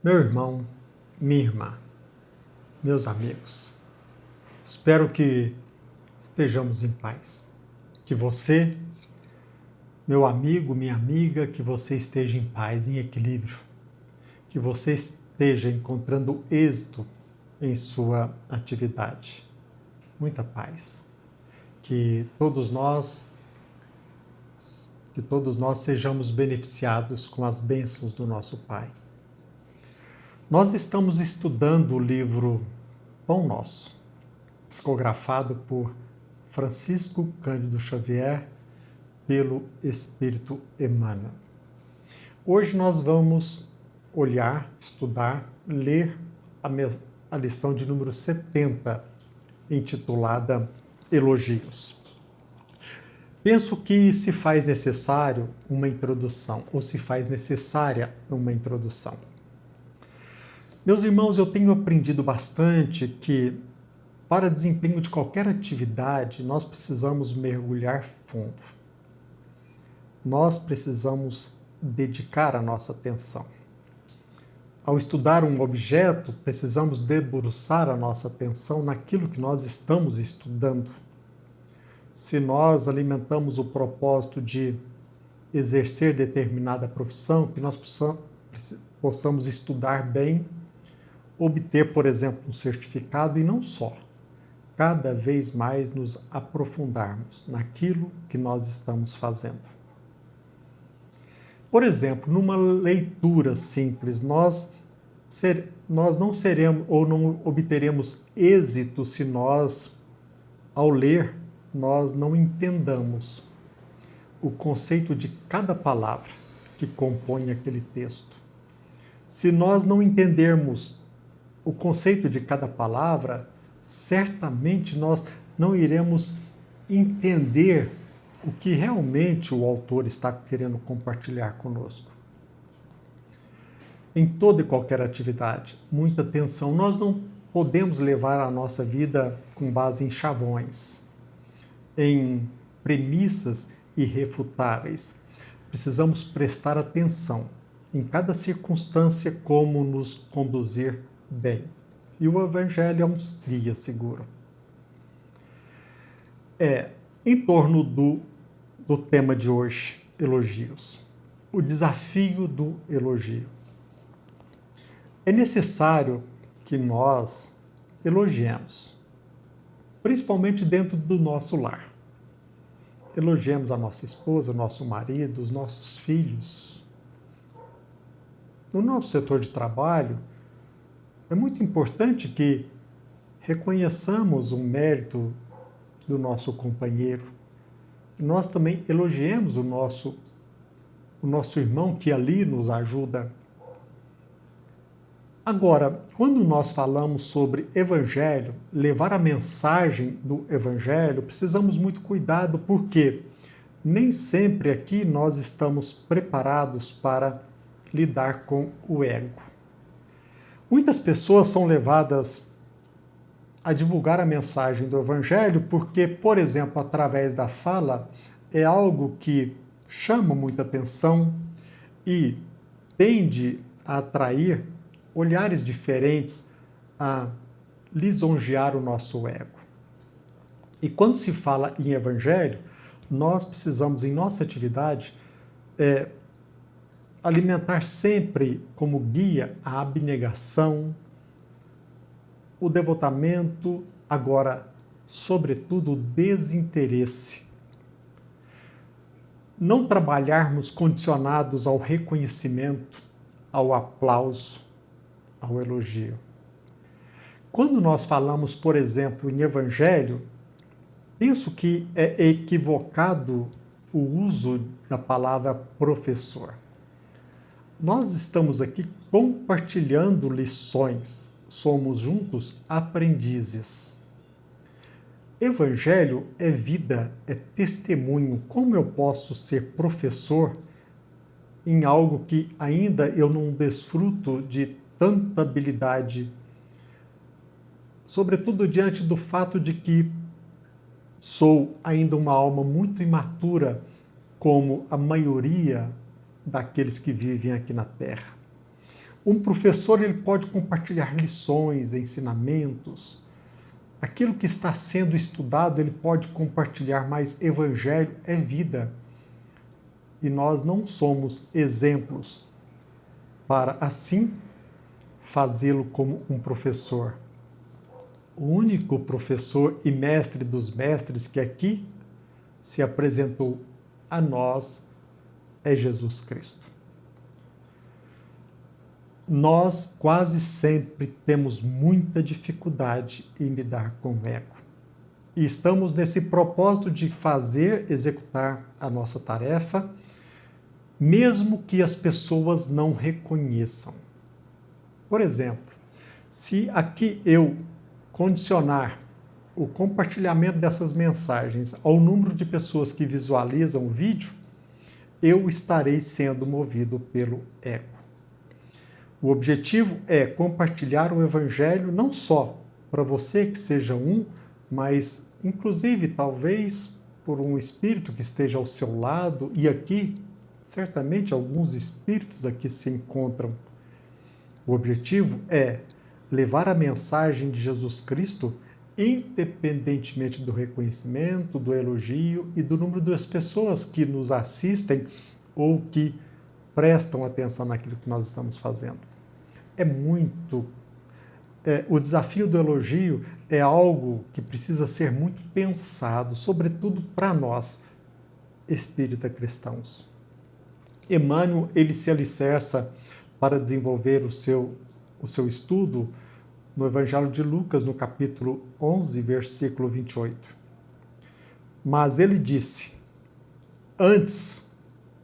Meu irmão, minha irmã, meus amigos, espero que estejamos em paz. Que você, meu amigo, minha amiga, que você esteja em paz, em equilíbrio. Que você esteja encontrando êxito em sua atividade. Muita paz. Que todos nós sejamos beneficiados com as bênçãos do nosso Pai. Nós estamos estudando o livro Pão Nosso, psicografado por Francisco Cândido Xavier, pelo Espírito Emmanuel. Hoje nós vamos olhar, estudar, ler a lição de número 70, intitulada Elogios. Penso que se faz necessário uma introdução, ou se faz necessária uma introdução. Meus irmãos, eu tenho aprendido bastante que, para desempenho de qualquer atividade, nós precisamos mergulhar fundo. Nós precisamos dedicar a nossa atenção. Ao estudar um objeto, precisamos debruçar a nossa atenção naquilo que nós estamos estudando. Se nós alimentamos o propósito de exercer determinada profissão, que nós possamos estudar bem, obter, por exemplo, um certificado e não só, cada vez mais nos aprofundarmos naquilo que nós estamos fazendo. Por exemplo, numa leitura simples, nós não seremos ou não obteremos êxito se nós, ao ler, nós não entendamos o conceito de cada palavra que compõe aquele texto. Se nós não entendermos o conceito de cada palavra, certamente nós não iremos entender o que realmente o autor está querendo compartilhar conosco. Em toda e qualquer atividade, muita atenção. Nós não podemos levar a nossa vida com base em chavões, em premissas irrefutáveis. Precisamos prestar atenção em cada circunstância como nos conduzir bem. E o Evangelho é um guia seguro. Em torno do tema de hoje, elogios. O desafio do elogio. É necessário que nós elogiemos, principalmente dentro do nosso lar. Elogiemos a nossa esposa, o nosso marido, os nossos filhos. No nosso setor de trabalho, é muito importante que reconheçamos o mérito do nosso companheiro. Nós também elogiemos o nosso irmão que ali nos ajuda. Agora, quando nós falamos sobre Evangelho, levar a mensagem do Evangelho, precisamos muito cuidado, porque nem sempre aqui nós estamos preparados para lidar com o ego. Muitas pessoas são levadas a divulgar a mensagem do Evangelho porque, por exemplo, através da fala, é algo que chama muita atenção e tende a atrair olhares diferentes, a lisonjear o nosso ego. E quando se fala em Evangelho, nós precisamos, em nossa atividade, alimentar sempre como guia a abnegação, o devotamento, agora, sobretudo, o desinteresse. Não trabalharmos condicionados ao reconhecimento, ao aplauso, ao elogio. Quando nós falamos, por exemplo, em Evangelho, penso que é equivocado o uso da palavra professor. Nós estamos aqui compartilhando lições, somos juntos aprendizes. Evangelho é vida, é testemunho. Como eu posso ser professor em algo que ainda eu não desfruto de tanta habilidade? Sobretudo diante do fato de que sou ainda uma alma muito imatura, como a maioria daqueles que vivem aqui na Terra. Um professor ele pode compartilhar lições, ensinamentos, aquilo que está sendo estudado ele pode compartilhar, mas evangelho é vida. E nós não somos exemplos para assim fazê-lo como um professor. O único professor e mestre dos mestres que aqui se apresentou a nós é Jesus Cristo. Nós quase sempre temos muita dificuldade em lidar com o ego. E estamos nesse propósito de executar a nossa tarefa, mesmo que as pessoas não reconheçam. Por exemplo, se aqui eu condicionar o compartilhamento dessas mensagens ao número de pessoas que visualizam o vídeo, eu estarei sendo movido pelo ego. O objetivo é compartilhar o Evangelho não só para você que seja um, mas inclusive talvez por um espírito que esteja ao seu lado, e aqui certamente alguns espíritos aqui se encontram. O objetivo é levar a mensagem de Jesus Cristo independentemente do reconhecimento, do elogio e do número das pessoas que nos assistem ou que prestam atenção naquilo que nós estamos fazendo. O desafio do elogio é algo que precisa ser muito pensado, sobretudo para nós, espírita cristãos. Emmanuel, ele se alicerça para desenvolver o seu estudo no Evangelho de Lucas, no capítulo 11, versículo 28. Mas ele disse: antes,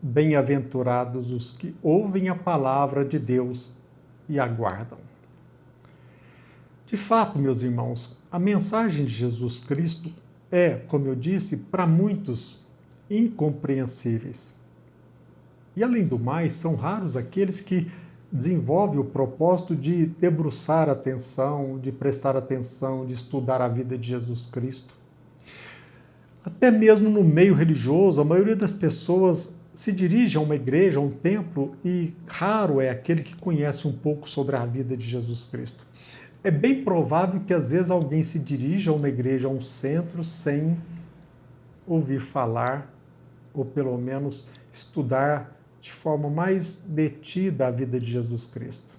bem-aventurados os que ouvem a palavra de Deus e aguardam. De fato, meus irmãos, a mensagem de Jesus Cristo é, como eu disse, para muitos incompreensíveis. E, além do mais, são raros aqueles que desenvolvem o propósito de debruçar atenção, de prestar atenção, de estudar a vida de Jesus Cristo. Até mesmo no meio religioso, a maioria das pessoas se dirige a uma igreja, a um templo, e raro é aquele que conhece um pouco sobre a vida de Jesus Cristo. É bem provável que às vezes alguém se dirija a uma igreja, a um centro, sem ouvir falar, ou pelo menos estudar de forma mais detida a vida de Jesus Cristo.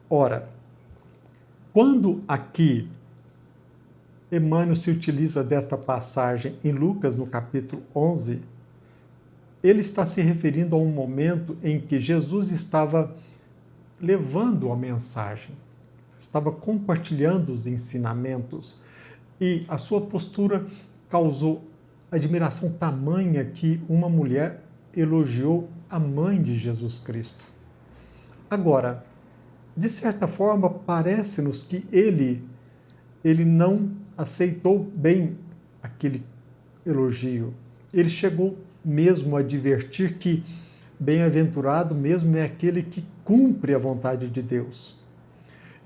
Ora, quando aqui Emmanuel se utiliza desta passagem em Lucas, no capítulo 11, ele está se referindo a um momento em que Jesus estava levando a mensagem, estava compartilhando os ensinamentos, e a sua postura causou admiração tamanha que uma mulher elogiou a mãe de Jesus Cristo. Agora, de certa forma, parece-nos que ele não aceitou bem aquele elogio. Ele chegou mesmo a advertir que bem-aventurado mesmo é aquele que cumpre a vontade de Deus.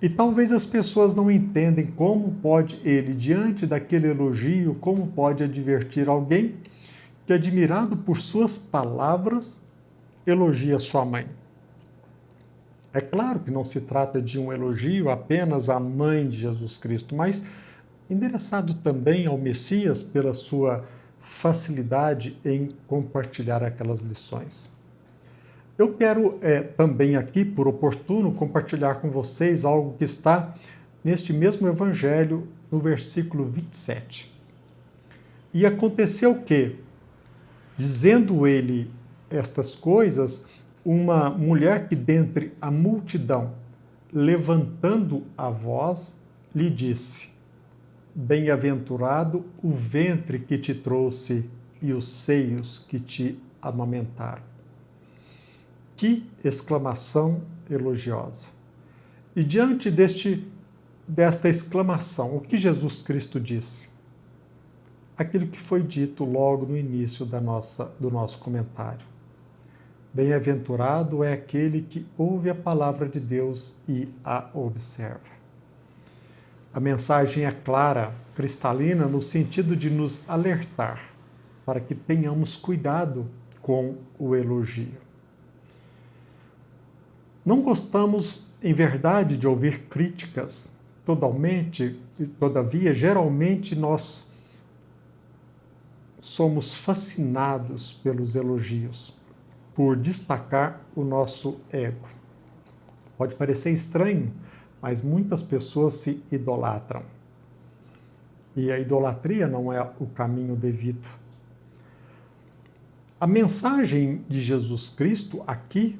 E talvez as pessoas não entendem como pode ele, diante daquele elogio, como pode advertir alguém que, admirado por suas palavras, elogia sua mãe. É claro que não se trata de um elogio apenas à mãe de Jesus Cristo, mas endereçado também ao Messias pela sua facilidade em compartilhar aquelas lições. Eu quero também aqui, por oportuno, compartilhar com vocês algo que está neste mesmo Evangelho, no versículo 27. E aconteceu que, dizendo ele estas coisas, uma mulher que dentre a multidão, levantando a voz, lhe disse: bem-aventurado o ventre que te trouxe e os seios que te amamentaram. Que exclamação elogiosa! E diante desta exclamação, o que Jesus Cristo disse? Aquilo que foi dito logo no início do nosso comentário. Bem-aventurado é aquele que ouve a palavra de Deus e a observa. A mensagem é clara, cristalina, no sentido de nos alertar para que tenhamos cuidado com o elogio. Não gostamos, em verdade, de ouvir críticas. Todavia, geralmente nós somos fascinados pelos elogios, por destacar o nosso ego. Pode parecer estranho, mas muitas pessoas se idolatram. E a idolatria não é o caminho devido. A mensagem de Jesus Cristo aqui,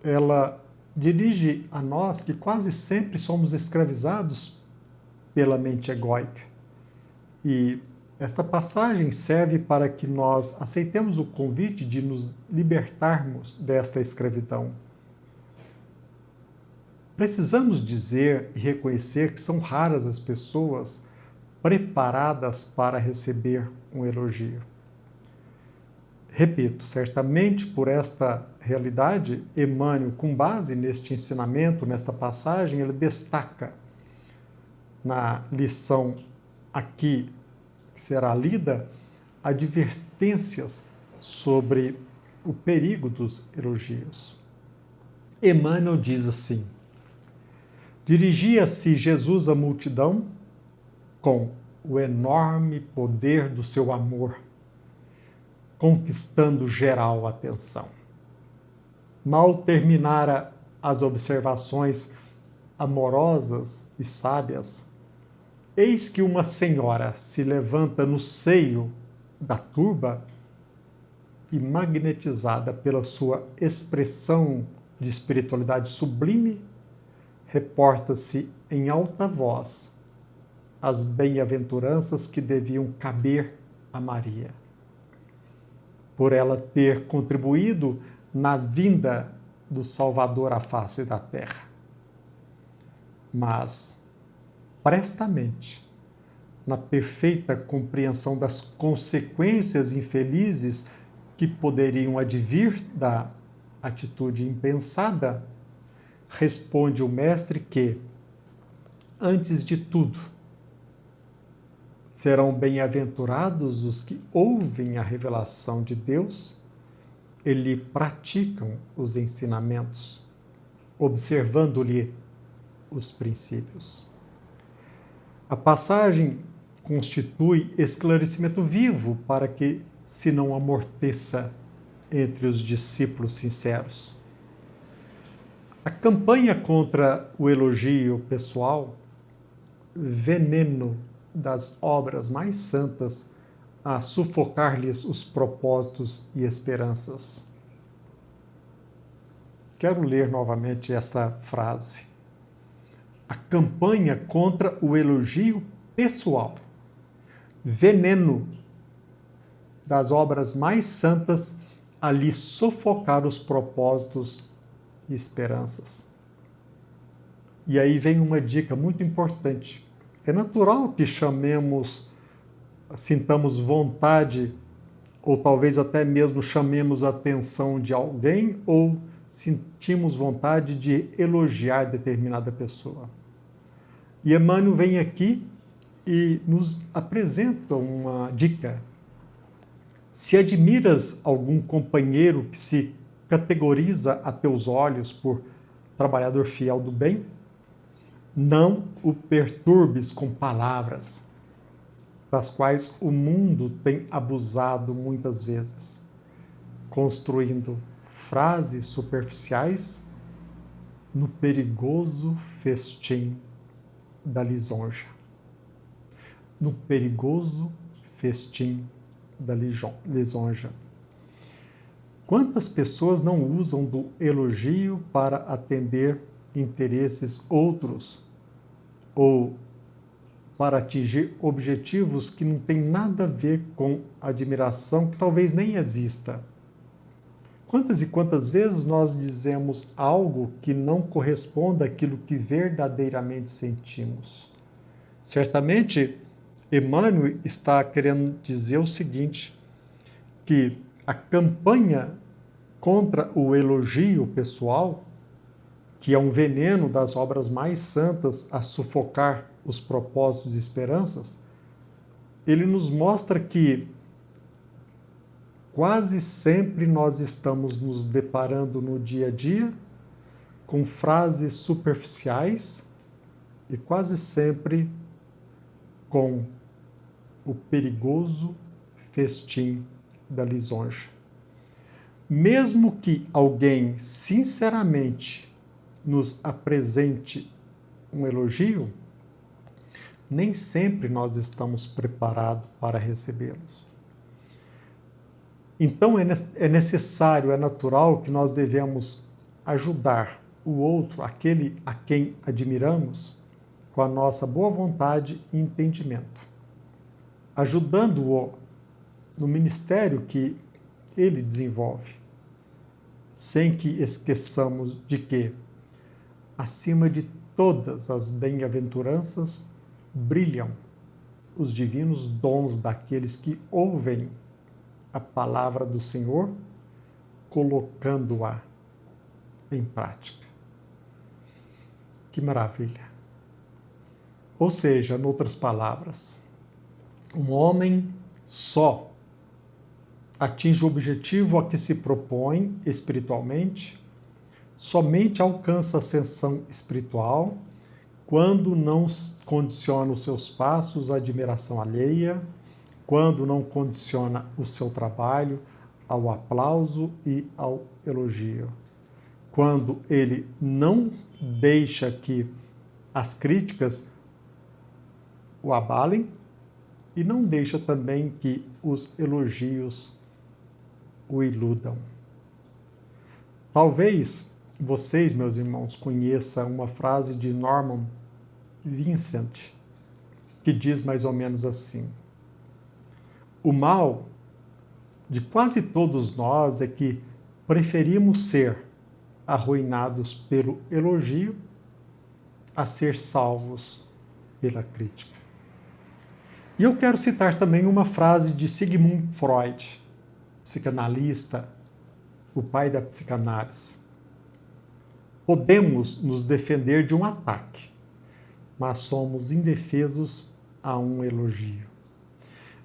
ela dirige a nós que quase sempre somos escravizados pela mente egóica. E esta passagem serve para que nós aceitemos o convite de nos libertarmos desta escravidão. Precisamos dizer e reconhecer que são raras as pessoas preparadas para receber um elogio. Repito, certamente por esta realidade, Emmanuel, com base neste ensinamento, nesta passagem, ele destaca na lição aqui que será lida, advertências sobre o perigo dos elogios. Emmanuel diz assim: dirigia-se Jesus à multidão com o enorme poder do seu amor, conquistando geral atenção. Mal terminara as observações amorosas e sábias, eis que uma senhora se levanta no seio da turba e, magnetizada pela sua expressão de espiritualidade sublime, reporta-se em alta voz as bem-aventuranças que deviam caber a Maria, por ela ter contribuído na vinda do Salvador à face da terra. Mas, prestamente, na perfeita compreensão das consequências infelizes que poderiam advir da atitude impensada, responde o mestre que, antes de tudo, serão bem-aventurados os que ouvem a revelação de Deus e lhe praticam os ensinamentos, observando-lhe os princípios. A passagem constitui esclarecimento vivo para que se não amorteça entre os discípulos sinceros. A campanha contra o elogio pessoal, veneno das obras mais santas a sufocar-lhes os propósitos e esperanças. Quero ler novamente essa frase. A campanha contra o elogio pessoal, veneno das obras mais santas a lhe sufocar os propósitos e esperanças. E aí vem uma dica muito importante. É natural que sintamos vontade, ou talvez até mesmo chamemos a atenção de alguém, ou sentimos vontade de elogiar determinada pessoa. E Emmanuel vem aqui e nos apresenta uma dica. Se admiras algum companheiro que se categoriza a teus olhos por trabalhador fiel do bem, não o perturbes com palavras, das quais o mundo tem abusado muitas vezes, construindo frases superficiais no perigoso festim da lisonja. No perigoso festim da lisonja. Quantas pessoas não usam do elogio para atender interesses outros ou para atingir objetivos que não têm nada a ver com admiração, que talvez nem exista. Quantas e quantas vezes nós dizemos algo que não corresponde àquilo que verdadeiramente sentimos? Certamente, Emmanuel está querendo dizer o seguinte, que a campanha contra o elogio pessoal, que é um veneno das obras mais santas a sufocar os propósitos e esperanças, ele nos mostra que quase sempre nós estamos nos deparando no dia a dia com frases superficiais e quase sempre com o perigoso festim da lisonja. Mesmo que alguém sinceramente nos apresente um elogio, nem sempre nós estamos preparados para recebê-los. Então é necessário, é natural que nós devemos ajudar o outro, aquele a quem admiramos, com a nossa boa vontade e entendimento, ajudando-o no ministério que ele desenvolve, sem que esqueçamos de que, acima de todas as bem-aventuranças, brilham os divinos dons daqueles que ouvem a palavra do Senhor, colocando-a em prática. Que maravilha! Ou seja, em outras palavras, um homem só atinge o objetivo a que se propõe espiritualmente, somente alcança a ascensão espiritual quando não condiciona os seus passos à admiração alheia, quando não condiciona o seu trabalho ao aplauso e ao elogio, quando ele não deixa que as críticas o abalem e não deixa também que os elogios o iludam. Talvez vocês, meus irmãos, conheçam uma frase de Norman Vincent, que diz mais ou menos assim: o mal de quase todos nós é que preferimos ser arruinados pelo elogio a ser salvos pela crítica. E eu quero citar também uma frase de Sigmund Freud, psicanalista, o pai da psicanálise. Podemos nos defender de um ataque, mas somos indefesos a um elogio.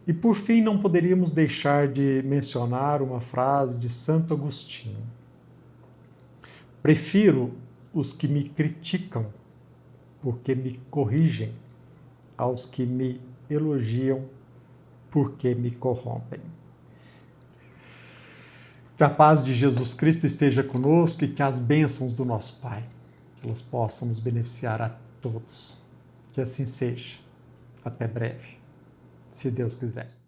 E por fim, não poderíamos deixar de mencionar uma frase de Santo Agostinho: prefiro os que me criticam, porque me corrigem, aos que me elogiam, porque me corrompem. Que a paz de Jesus Cristo esteja conosco e que as bênçãos do nosso Pai, que elas possam nos beneficiar a todos. Que assim seja. Até breve, se Deus quiser.